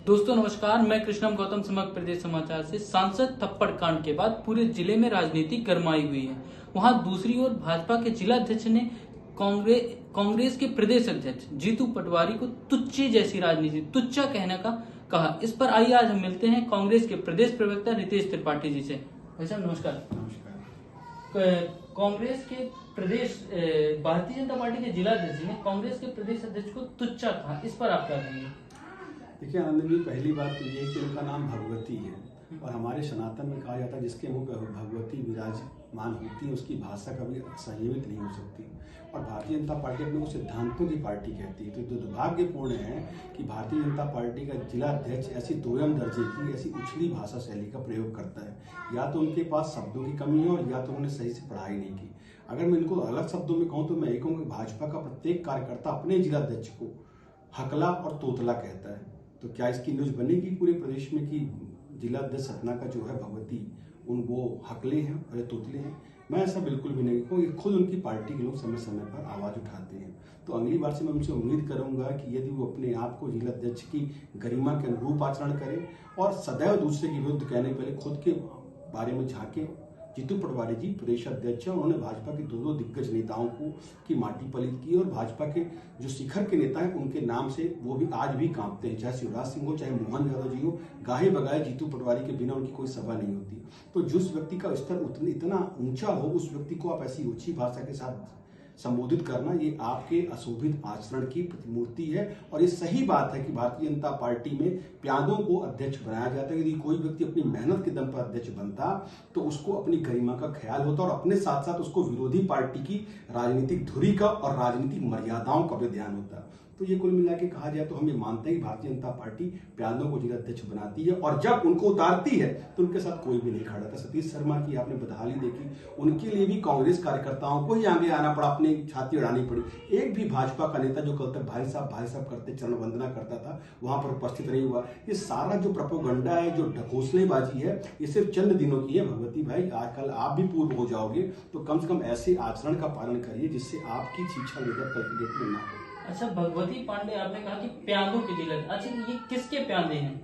दोस्तों नमस्कार, मैं कृष्णम गौतम समग्र प्रदेश समाचार से। सांसद थप्पड़ कांड के बाद पूरे जिले में राजनीति गरमाई हुई है। वहां दूसरी ओर भाजपा के जिला अध्यक्ष ने कांग्रेस के प्रदेश अध्यक्ष जीतू पटवारी को तुच्चे जैसी राजनीति तुच्चा कहने का कहा। इस पर आइए आज हम मिलते हैं कांग्रेस के प्रदेश प्रवक्ता रितेश त्रिपाठी जी से। भाई साहब नमस्कार। कांग्रेस के प्रदेश भारतीय जनता पार्टी के जिला अध्यक्ष ने कांग्रेस के प्रदेश अध्यक्ष को तुच्चा कहा, इस पर आप क्या कहेंगे? देखिए आनंद जी, पहली बात तो ये कि उनका नाम भगवती है और हमारे सनातन में कहा जाता है जिसके मुंह पर भगवती विराजमान होती है उसकी भाषा कभी संयमित नहीं हो सकती। और भारतीय जनता पार्टी अपने को सिद्धांतों की पार्टी कहती है। तो दुर्भाग्यपूर्ण है कि भारतीय जनता पार्टी का जिला अध्यक्ष ऐसी दोयम दर्जे की ऐसी उछली भाषा शैली का प्रयोग करता है। या तो उनके पास शब्दों की कमी है और या तो उन्होंने सही से पढ़ाई नहीं की। अगर मैं इनको अलग शब्दों में कहूँ तो मैं ये कहूँगा भाजपा का प्रत्येक कार्यकर्ता अपने जिला अध्यक्ष को हकला और तोतला कहता है। तो क्या इसकी न्यूज बनेगी पूरे प्रदेश में कि जिला अध्यक्ष सतना का जो है भगवती वो हकले हैं और ये तोतले हैं? मैं ऐसा बिल्कुल भी नहीं कहूँ। ये खुद उनकी पार्टी के लोग समय समय पर आवाज उठाते हैं। तो अगली बार से मैं उनसे उम्मीद करूंगा कि यदि वो अपने आप को जिला अध्यक्ष की गरिमा के अनुरूप आचरण करें और सदैव दूसरे के विरुद्ध कहने पहले खुद के बारे में झांके। जीतू पटवारी जी प्रदेश अध्यक्ष हैं, उन्होंने भाजपा के दो दिग्गज नेताओं को की माटी पलित की और भाजपा के जो शिखर के नेता हैं उनके नाम से वो भी आज भी कांपते हैं। चाहे शिवराज सिंह हो, चाहे मोहन यादव जी हो, गाहे बगाए जीतू पटवारी के बिना उनकी कोई सभा नहीं होती। तो जिस व्यक्ति का स्तर इतना ऊंचा हो उस व्यक्ति को आप ऐसी ऊंची भाषा के साथ संबोधित करना, ये आपके अशोभित आचरण की प्रतिमूर्ति है। और ये सही बात है कि भारतीय जनता पार्टी में प्यादों को अध्यक्ष बनाया जाता है। यदि कोई व्यक्ति अपनी मेहनत के दम पर अध्यक्ष बनता तो उसको अपनी गरिमा का ख्याल होता और अपने साथ साथ उसको विरोधी पार्टी की राजनीतिक धुरी का और राजनीतिक मर्यादाओं का भी ध्यान होता। तो ये कुल मिला के कहा जाए तो हम ये मानते हैं कि भारतीय जनता पार्टी प्यादों को जिला अध्यक्ष बनाती है और जब उनको उतारती है तो उनके साथ कोई भी नहीं खड़ा था। सतीश शर्मा की आपने बदहाली देखी, उनके लिए भी कांग्रेस कार्यकर्ताओं को ही आगे आना पड़ा, अपनी छाती अड़ानी पड़ी। एक भी भाजपा का नेता जो कल तक भाई साहब करते चरण वंदना करता था वहां पर उपस्थित नहीं हुआ। ये सारा जो प्रोपेगेंडा है, जो ढकोसलेबाजी है, ये सिर्फ चंद दिनों की है। भगवती भाई आजकल आप भी पूर्व हो जाओगे तो कम से कम ऐसे आचरण का पालन करिए जिससे आपकी शिक्षा लेकर कल की डेट में ना हो। अच्छा, भगवती पांडे आपने कहा कि प्यादों के जिला, अच्छा ये किसके प्यादे हैं?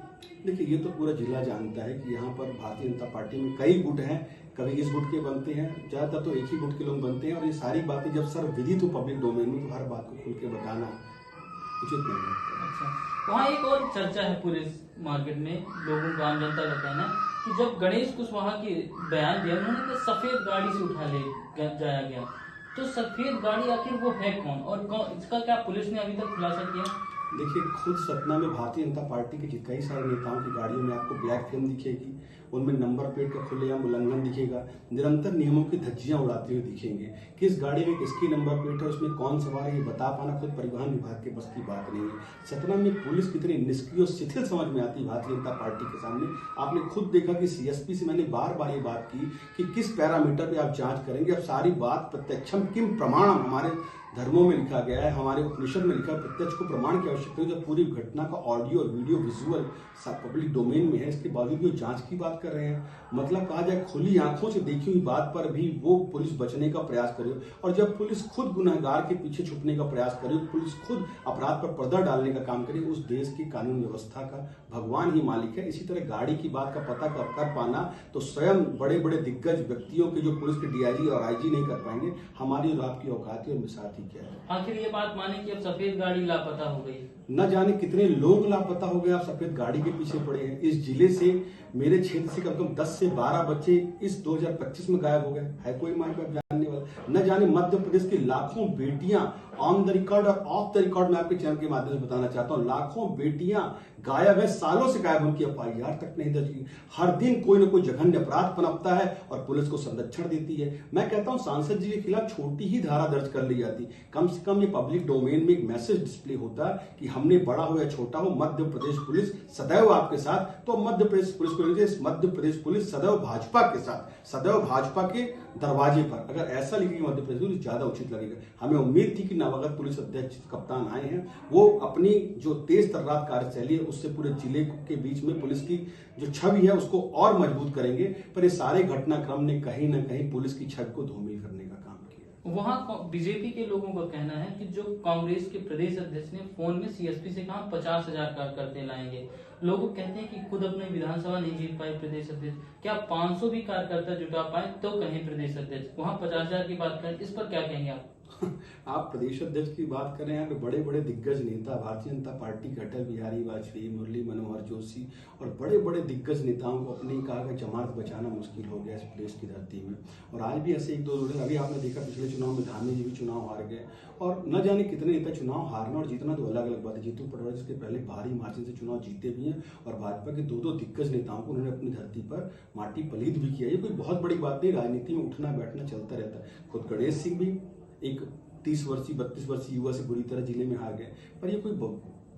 देखिए ये तो पूरा जिला जानता है कि यहाँ पर भारतीय जनता पार्टी में कई गुट हैं। कभी इस गुट के बनते हैं, ज्यादातर तो एक ही गुट के लोग बनते हैं। और ये सारी बातें जब सर विदित हो पब्लिक डोमेन में तो हर बात को खुल के बताना उचित नहीं लगता। अच्छा, वहाँ एक और चर्चा है पूरे मार्केट में, लोगों का आम जनता का कहना है कि जब गणेश कुशवाहा के बयान दिया उन्होंने तो सफेद गाड़ी से उठा ले जाया गया, तो सफेद गाड़ी आखिर वो है कौन और इसका क्या पुलिस ने अभी तक खुलासा किया? देखिए खुद सतना में भारतीय जनता पार्टी के कई सारे नेताओं की गाड़ियों में आपको ब्लैक फिल्म दिखेगी, उनमें नंबर प्लेट का खुलेआम उल्लंघन दिखेगा, निरंतर नियमों की धज्जियां उड़ाते हुए दिखेंगे। किस गाड़ी में किसकी नंबर प्लेट है, उसमें कौन सवार है, ये बता पाना खुद परिवहन विभाग के बस की बात नहीं है। सतना में पुलिस कितनी निष्क्रिय और शिथिल समझ में आती है भारतीय जनता पार्टी के सामने। आपने खुद देखा कि सीएसपी से मैंने बार बार ये बात की कि किस पैरामीटर पे आप जांच करेंगे। अब सारी बात प्रत्यक्षम किम प्रमाणम हमारे धर्मों में लिखा गया है, हमारे उपनिषद में लिखा है, प्रत्यक्ष को प्रमाण की आवश्यकता है। जब पूरी घटना का ऑडियो और वीडियो विजुअल सब पब्लिक डोमेन में है, इसके बावजूद भी जांच की बात कर रहे हैं। मतलब कहा जाए खुली आंखों से देखी हुई बात पर भी वो पुलिस बचने का प्रयास करे। और जब पुलिस खुद गुनहगार के पीछे छुपने का प्रयास करे, पुलिस खुद अपराध पर पर्दा डालने का काम करे, उस देश की कानून व्यवस्था का भगवान ही मालिक है। इसी तरह गाड़ी की बात का पता कर पाना तो स्वयं बड़े बड़े दिग्गज व्यक्तियों के जो पुलिस के डीआईजी और आईजी नहीं कर पाएंगे। हमारी और आपकी औकात और मिसाल क्या है? आखिर ये बात माने कि अब सफेद गाड़ी लापता हो गई, न जाने कितने लोग लापता हो गए, आप सफेद गाड़ी के पीछे पड़े हैं। इस जिले से मेरे क्षेत्र से कम से कम 10 से 12 बच्चे इस 2025 में गायब हो गए। है कोई माँ बाप जानने वाला? न जाने मध्य प्रदेश की लाखों बेटियां ऑन द रिकॉर्ड और ऑफ द रिकॉर्ड में आपके चैनल के माध्यम से बताना चाहता हूं, लाखों बेटियां गायब है, सालों से गायब, उनकी एफआईआर तक नहीं दर्ज की। हर दिन कोई ना कोई जघन्य अपराध पनपता है और पुलिस को संरक्षण देती है। मैं कहता हूं सांसद जी के खिलाफ छोटी ही धारा दर्ज कर ली जाती, कम से कम ये पब्लिक डोमेन में एक मैसेज डिस्प्ले होता कि हमने बड़ा हो या छोटा हो, मध्य प्रदेश पुलिस सदैव आपके साथ। तो मध्य प्रदेश पुलिस को मध्य प्रदेश पुलिस सदैव भाजपा के साथ, सदैव भाजपा के दरवाजे पर, अगर ऐसा लिखेगी मध्य प्रदेश पुलिस ज्यादा उचित लगेगा। हमें उम्मीद थी कि नवागत पुलिस अध्यक्ष कप्तान आए हैं, वो अपनी जो तेज तर्रार कार्यशैली है उससे पूरे जिले के बीच में पुलिस की जो छवि है उसको और मजबूत करेंगे। पर ये सारे घटनाक्रम ने कहीं ना कहीं पुलिस की छवि को धूमिल करने का काम किया। वहाँ बीजेपी के लोगों का कहना है कि जो कांग्रेस के प्रदेश अध्यक्ष ने फोन में सीएसपी से कहा 50,000 कार्यकर्ता लाएंगे। लोग कहते हैं कि खुद अपने विधानसभा नहीं जीत पाए प्रदेश अध्यक्ष, क्या 500 भी कार्यकर्ता जुटा पाए तो कहें प्रदेश अध्यक्ष, वहाँ 50,000 की बात करें, इस पर क्या कहेंगे आप? आप प्रदेश अध्यक्ष की बात कर रहे हैं, यहाँ पे बड़े बड़े दिग्गज नेता भारतीय जनता पार्टी के अटल बिहारी वाजपेयी, मुरली मनोहर जोशी और बड़े बड़े दिग्गज नेताओं को अपनी कहा कि जमानत बचाना मुश्किल हो गया इस प्रदेश की धरती में। और आज भी ऐसे एक दो जोड़े, अभी आपने देखा पिछले चुनाव में धामी जी भी चुनाव हार गए, और न जाने कितने नेता चुनाव हारना और जीतना तो अलग अलग बात है। जीतू पटवारी जिसके पहले भारी मार्जिन से चुनाव जीते भी हैं, और भाजपा के दो दिग्गज नेताओं को उन्होंने अपनी धरती पर माटी पलीत भी किया। ये कोई बहुत बड़ी बात नहीं, राजनीति में उठना बैठना चलता रहता है। खुद गणेश सिंह भी एक 30 वर्षीय 32 वर्षीय युवा से बुरी तरह जिले में हार गए, पर ये कोई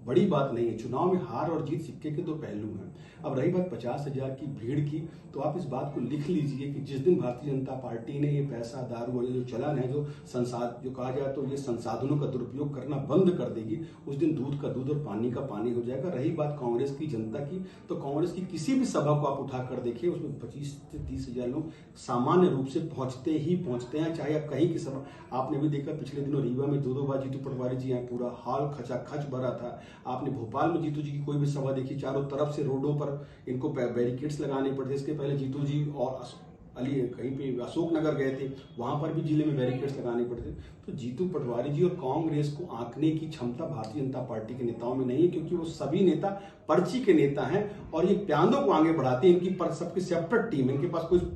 बड़ी बात नहीं है। चुनाव में हार और जीत सिक्के के दो पहलू हैं। अब रही बात 50,000 की भीड़ की, तो आप इस बात को लिख लीजिए कि जिस दिन भारतीय जनता पार्टी ने ये पैसा, दारू और जो चलन है, जो कहा जाए तो ये संसाधनों का दुरुपयोग करना बंद कर देगी, उस दिन दूध का दूध और पानी का पानी हो जाएगा। रही बात कांग्रेस की जनता की, तो कांग्रेस की किसी भी सभा को आप उठा कर देखिए, उसमें 25 से 30,000 लोग सामान्य रूप से पहुंचते हैं। चाहे आप कहीं की सभा, आपने भी देखा पिछले दिनों रीवा में 2 बार जीतू पटवारी जी आए, पूरा हाल खचाखच भरा था। आपने भोपाल में जीतू जी की कोई भी सभा देखी, चारों तरफ से रोडों पर इनको बैरिकेड्स लगाने पड़ते। इसके पहले जीतू जी और अली कहीं पे अशोक नगर गए थे, वहां पर भी जिले में बैरिकेड्स लगाने पड़ते। तो जीतू पटवारी जी और कांग्रेस को आंकने की क्षमता भारतीय जनता पार्टी के नेताओं में नहीं है, क्योंकि वो सभी नेता पर्ची के नेता हैं और ये प्यादों को आगे बढ़ाते हैं। इनकी सबकी सेपरेट टीम है, इनके पास कोई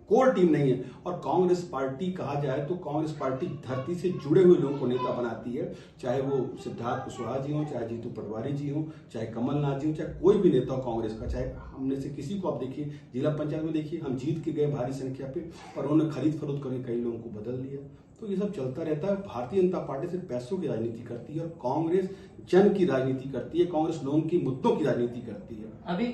कोर टीम नहीं है। और कांग्रेस पार्टी कहा जाए तो कांग्रेस पार्टी धरती से जुड़े हुए लोगों को नेता बनाती है, चाहे वो सिद्धार्थ कुशवाहा जी हो, चाहे जीतू पटवारी जी हो, चाहे कमलनाथ जी हो, चाहे कोई भी नेता हो कांग्रेस का। चाहे हमने से किसी को आप देखिए, जिला पंचायत में देखिए, हम जीत के गए भारी संख्या पे, और उन्होंने खरीद फरोख्त करके कई लोगों को बदल दिया। तो ये सब चलता रहता है। भारतीय जनता पार्टी सिर्फ पैसों की राजनीति करती है और कांग्रेस जन की राजनीति करती है, कांग्रेस लोगों की मुद्दों की राजनीति करती है। अभी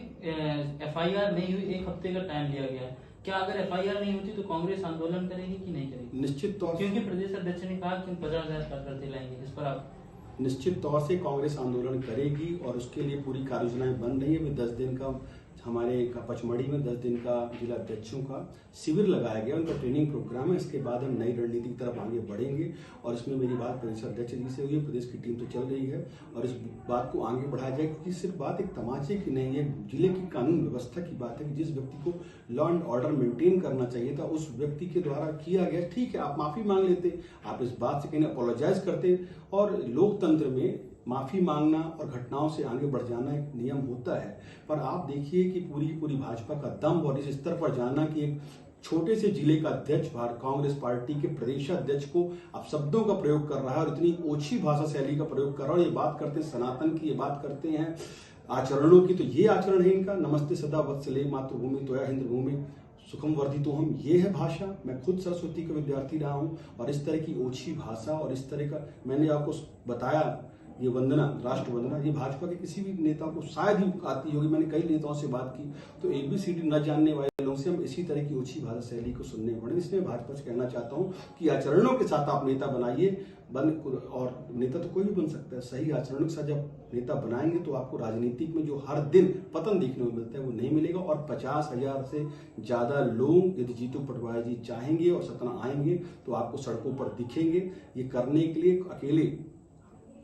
FIR नहीं हुई, 1 हफ्ते का टाइम लिया गया है, क्या अगर FIR नहीं होती तो कांग्रेस आंदोलन करेगी कि नहीं करेगी? निश्चित तौर से, क्योंकि प्रदेश अध्यक्ष ने कहा कि 50,000 कार्यकर्ता लाएंगे, इस पर आप? निश्चित तौर से कांग्रेस आंदोलन करेगी और उसके लिए पूरी कार्ययोजनाएं बन रही है। 10 दिन का हमारे पचमढ़ी में 10 दिन का जिला अध्यक्षों का शिविर लगाया गया, उनका ट्रेनिंग प्रोग्राम है। इसके बाद हम नई रणनीति की तरफ आगे बढ़ेंगे, और इसमें मेरी बात प्रदेश अध्यक्ष जी से हुई है। प्रदेश की टीम तो चल रही है और इस बात को आगे बढ़ाया जाए, क्योंकि सिर्फ बात एक तमाचे की नहीं है, जिले की कानून व्यवस्था की बात है कि जिस व्यक्ति को लॉ एंड ऑर्डर मेंटेन करना चाहिए था उस व्यक्ति के द्वारा किया गया। ठीक है, आप माफी मांग लेते, आप इस बात से कहीं अपोलोजाइज करते, और लोकतंत्र में माफी मांगना और घटनाओं से आगे बढ़ जाना एक नियम होता है। पर आप देखिए कि पूरी भाजपा का दम और इस स्तर पर जाना कि एक छोटे से जिले का अध्यक्ष कांग्रेस पार्टी के प्रदेश अध्यक्ष को अब शब्दों का प्रयोग कर रहा है और इतनी ओछी भाषा शैली का प्रयोग कर रहा है। ये बात करते हैं सनातन की, ये बात करते हैं आचरणों की, तो ये आचरण है इनका। नमस्ते सदा वत्सले मातृभूमि त्वया हिंद भूमि सुखम वर्धितो हम, ये है भाषा। मैं खुद सरस्वती का विद्यार्थी रहा हूँ, और इस तरह की ओछी भाषा और इस तरह का, मैंने आपको बताया, ये वंदना, राष्ट्र वंदना, ये भाजपा के किसी भी नेता को शायद ही आती होगी। मैंने कई नेताओं से बात की, तो ABCD न जानने वाले लोगों से हम इसी तरह की ओछी भाषा शैली को सुनने पड़े। इसलिए भाजपा से कहना चाहता हूँ कि आचरणों के साथ आप नेता बनाइए, और नेता तो कोई भी बन सकता है। सही आचरणों के साथ जब नेता बनाएंगे तो आपको राजनीतिक में जो हर दिन पतन देखने को मिलता है वो नहीं मिलेगा। और 50,000 से ज्यादा लोग यदि जीतू पटवारी जी चाहेंगे और सतना आएंगे तो आपको सड़कों पर दिखेंगे। ये करने के लिए अकेले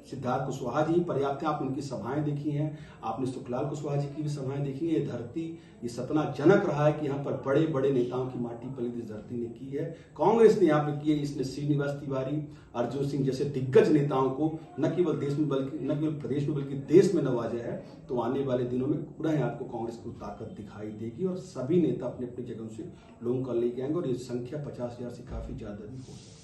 सिद्धार्थ कुशवाहा जी पर्याप्त है। आप उनकी सभाएं देखी हैं, आपने सुखलाल कुशवाहा जी की भी सभाएं देखी हैं। ये धरती, ये सपना जनक रहा है कि यहाँ पर बड़े बड़े नेताओं की माटी पलीत इस धरती ने की है, कांग्रेस ने यहाँ पे की है। इसने श्रीनिवास तिवारी, अर्जुन सिंह जैसे दिग्गज नेताओं को न केवल देश में बल्कि न केवल प्रदेश में बल्कि देश में नवाजा है। तो आने वाले दिनों में पूरा ही आपको कांग्रेस को ताकत दिखाई देगी और सभी नेता अपने अपनी जगह से लोगों का लेके आएंगे, और ये संख्या 50,000 से काफी ज्यादा भी हो सकती है।